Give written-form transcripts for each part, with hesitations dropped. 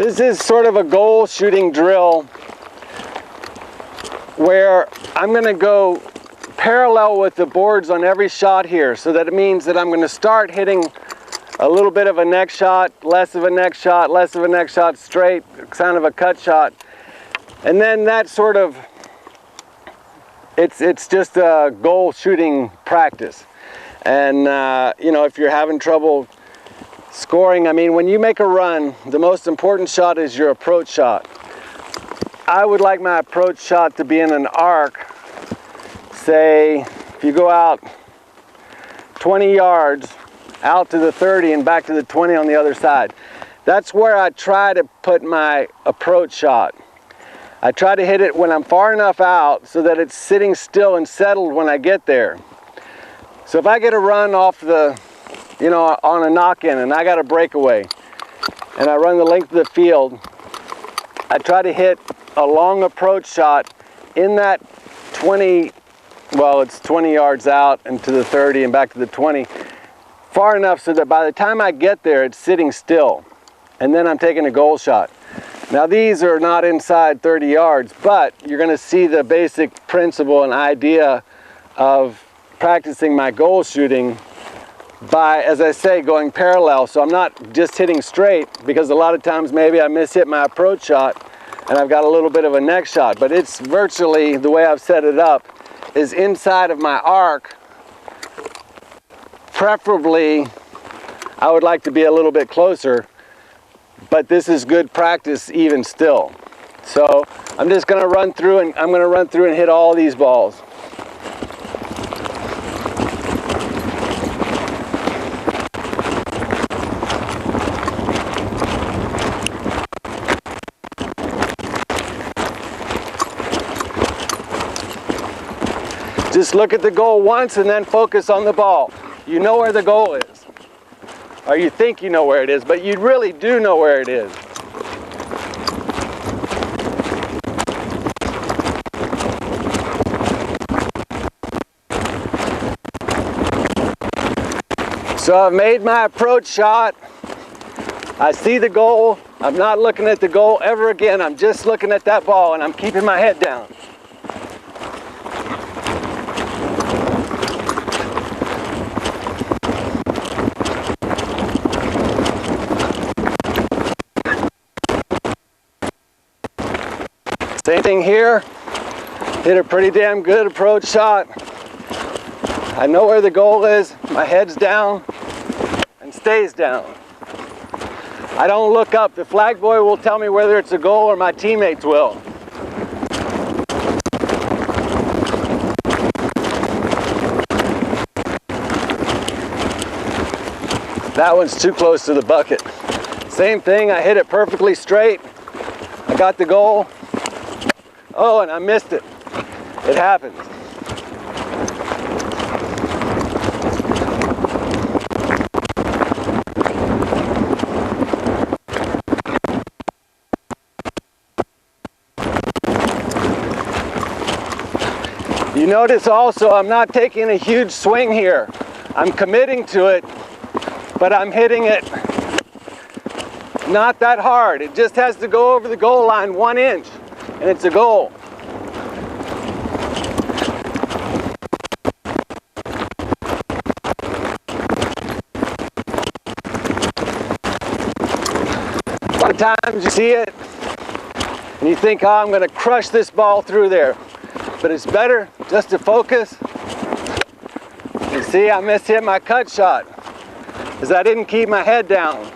This is sort of a goal shooting drill where I'm going to go parallel with the boards on every shot here. So that it means that I'm going to start hitting a little bit of a neck shot, less of a neck shot, less of a neck shot, straight, kind of a cut shot. And then that sort of, it's just a goal shooting practice. And you know, if you're having trouble scoring, I mean, when you make a run, the most important shot is your approach shot. I would like my approach shot to be in an arc. Say, if you go out 20 yards, out to the 30 and back to the 20 on the other side. That's where I try to put my approach shot. I try to hit it when I'm far enough out so that it's sitting still and settled when I get there. So if I get a run off the, you know, on a knock-in and I got a breakaway and I run the length of the field, I try to hit a long approach shot in that 20, well, it's 20 yards out and to the 30 and back to the 20, far enough so that by the time I get there, it's sitting still. And then I'm taking a goal shot. Now these are not inside 30 yards, but you're going to see the basic principle and idea of practicing my goal shooting by, as I say, going parallel. So I'm not just hitting straight, because a lot of times maybe I miss-hit my approach shot and I've got a little bit of a neck shot, but it's virtually, the way I've set it up, is inside of my arc. Preferably, I would like to be a little bit closer, but this is good practice even still. So I'm just going to run through and hit all these balls. Just look at the goal once and then focus on the ball. You know where the goal is. Or you think you know where it is, but you really do know where it is. So I've made my approach shot. I see the goal. I'm not looking at the goal ever again. I'm just looking at that ball and I'm keeping my head down. Same thing here, hit a pretty damn good approach shot. I know where the goal is, my head's down and stays down. I don't look up, the flag boy will tell me whether it's a goal or my teammates will. That one's too close to the bucket. Same thing, I hit it perfectly straight. I got the goal. Oh, and I missed it. It happens. You notice also I'm not taking a huge swing here. I'm committing to it, but I'm hitting it not that hard. It just has to go over the goal line 1 inch. And it's a goal. A lot of times you see it and you think, oh, I'm going to crush this ball through there. But it's better just to focus. You see, I missed-hit my cut shot because I didn't keep my head down.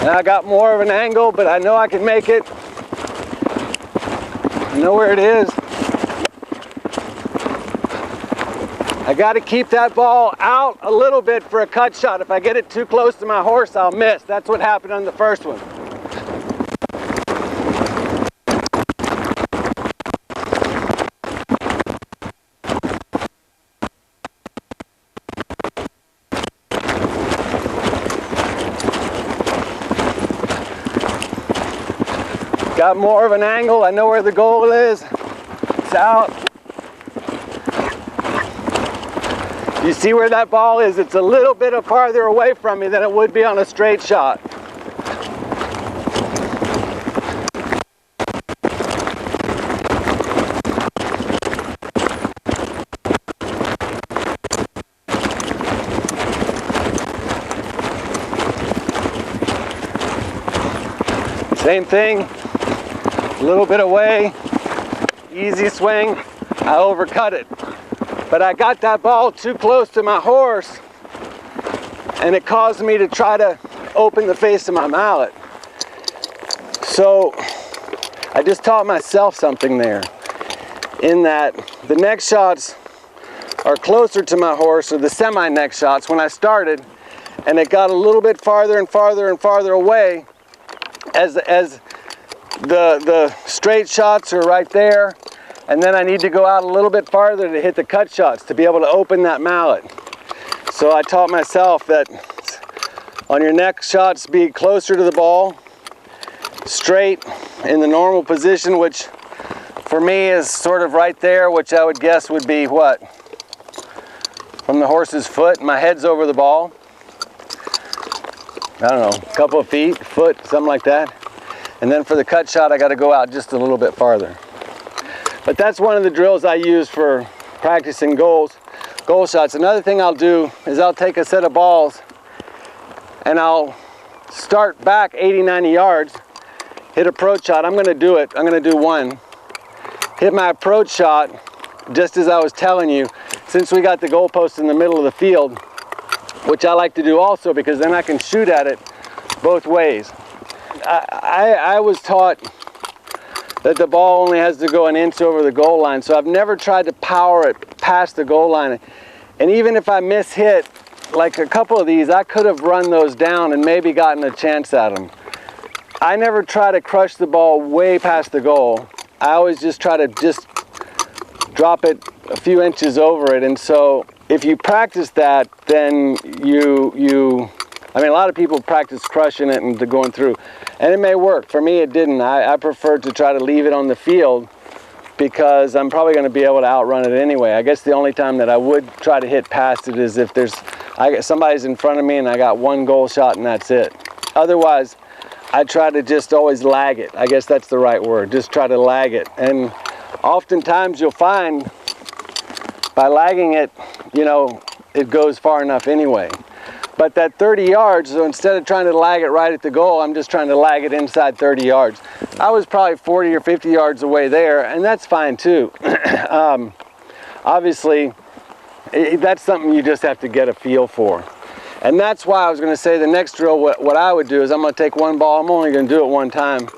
And I got more of an angle, but I know I can make it. I know where it is. I got to keep that ball out a little bit for a cut shot. If I get it too close to my horse, I'll miss. That's what happened on the first one. Got more of an angle. I know where the goal is. It's out. You see where that ball is? It's a little bit farther away from me than it would be on a straight shot. Same thing, a little bit away, easy swing, I overcut it. But I got that ball too close to my horse and it caused me to try to open the face of my mallet. So I just taught myself something there, in that the next shots are closer to my horse, or the semi-next shots when I started, and it got a little bit farther and farther and farther away as the straight shots are right there, and then I need to go out a little bit farther to hit the cut shots to be able to open that mallet. So I taught myself that on your next shots, be closer to the ball, straight in the normal position, which for me is sort of right there, which I would guess would be what? From the horse's foot, my head's over the ball. I don't know, a couple of feet, foot, something like that. And then for the cut shot, I got to go out just a little bit farther. But that's one of the drills I use for practicing goal shots. Another thing I'll do is I'll take a set of balls and I'll start back 80, 90 yards, hit approach shot. I'm going to do it. I'm going to do one. Hit my approach shot just as I was telling you, since we got the goalpost in the middle of the field, which I like to do also because then I can shoot at it both ways. I was taught that the ball only has to go an inch over the goal line, so I've never tried to power it past the goal line. And even if I miss-hit, like a couple of these, I could have run those down and maybe gotten a chance at them. I never try to crush the ball way past the goal. I always just try to just drop it a few inches over it. And so if you practice that, then I mean, a lot of people practice crushing it and going through, and it may work. For me, it didn't. I prefer to try to leave it on the field because I'm probably going to be able to outrun it anyway. I guess the only time that I would try to hit past it is if somebody's in front of me and I got one goal shot and that's it. Otherwise, I try to just always lag it. I guess that's the right word. Just try to lag it. And oftentimes you'll find by lagging it, you know, it goes far enough anyway. But that 30 yards, so instead of trying to lag it right at the goal, I'm just trying to lag it inside 30 yards. I was probably 40 or 50 yards away there, and that's fine too. Obviously, that's something you just have to get a feel for. And that's why I was going to say the next drill, what I would do is I'm going to take one ball, I'm only going to do it one time,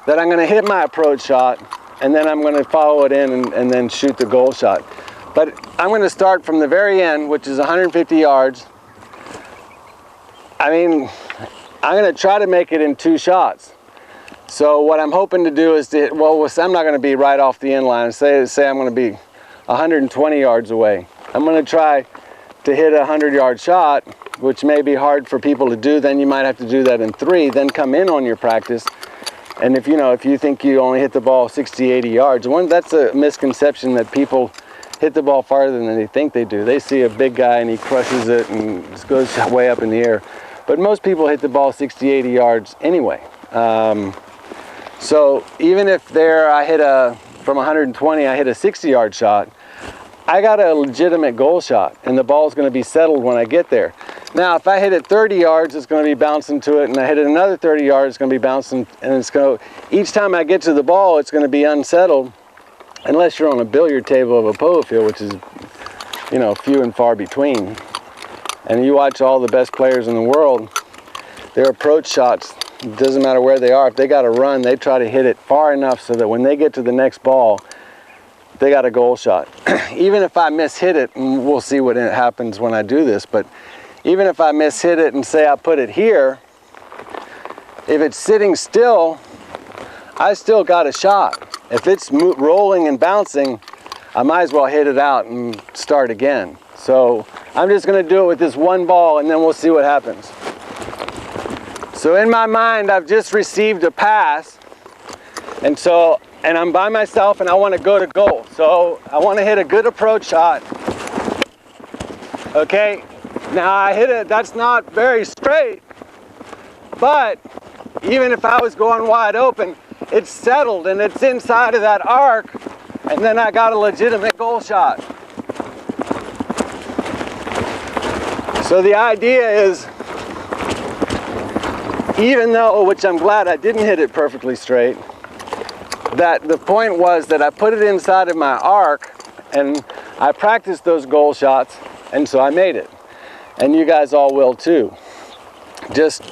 then I'm going to hit my approach shot, and then I'm going to follow it in and then shoot the goal shot. But I'm going to start from the very end, which is 150 yards. I mean, I'm going to try to make it in 2 shots. So what I'm hoping to do is to, well, I'm not going to be right off the end line. Say I'm going to be 120 yards away. I'm going to try to hit a 100-yard shot, which may be hard for people to do. Then you might have to do that in 3, then come in on your practice. And if you think you only hit the ball 60, 80 yards, that's a misconception, that people hit the ball farther than they think they do. They see a big guy and he crushes it and just goes way up in the air. But most people hit the ball 60, 80 yards anyway. So even if I hit from 120, I hit a 60-yard shot, I got a legitimate goal shot, and the ball's going to be settled when I get there. Now, if I hit it 30 yards, it's going to be bouncing to it, and I hit it another 30 yards, it's going to be bouncing, and each time I get to the ball, it's going to be unsettled, unless you're on a billiard table of a polo field, which is, few and far between. And you watch all the best players in the world, their approach shots, it doesn't matter where they are, if they got to run, they try to hit it far enough so that when they get to the next ball, they got a goal shot. Even if I miss-hit it, and we'll see what happens when I do this, but even if I miss-hit it and say I put it here, if it's sitting still, I still got a shot. If it's rolling and bouncing, I might as well hit it out and start again. So I'm just going to do it with this one ball, and then we'll see what happens. So in my mind, I've just received a pass, And I'm by myself and I want to go to goal. So I want to hit a good approach shot. Okay, now I hit it, that's not very straight, but even if I was going wide open, it's settled and it's inside of that arc, and then I got a legitimate goal shot. So the idea is, even though, which I'm glad I didn't hit it perfectly straight, that the point was that I put it inside of my arc and I practiced those goal shots, and so I made it. And you guys all will too. Just,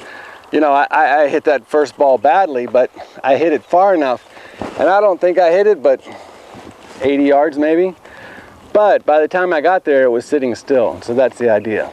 you know, I hit that first ball badly, but I hit it far enough. And I don't think I hit it but 80 yards maybe. But by the time I got there, it was sitting still. So that's the idea.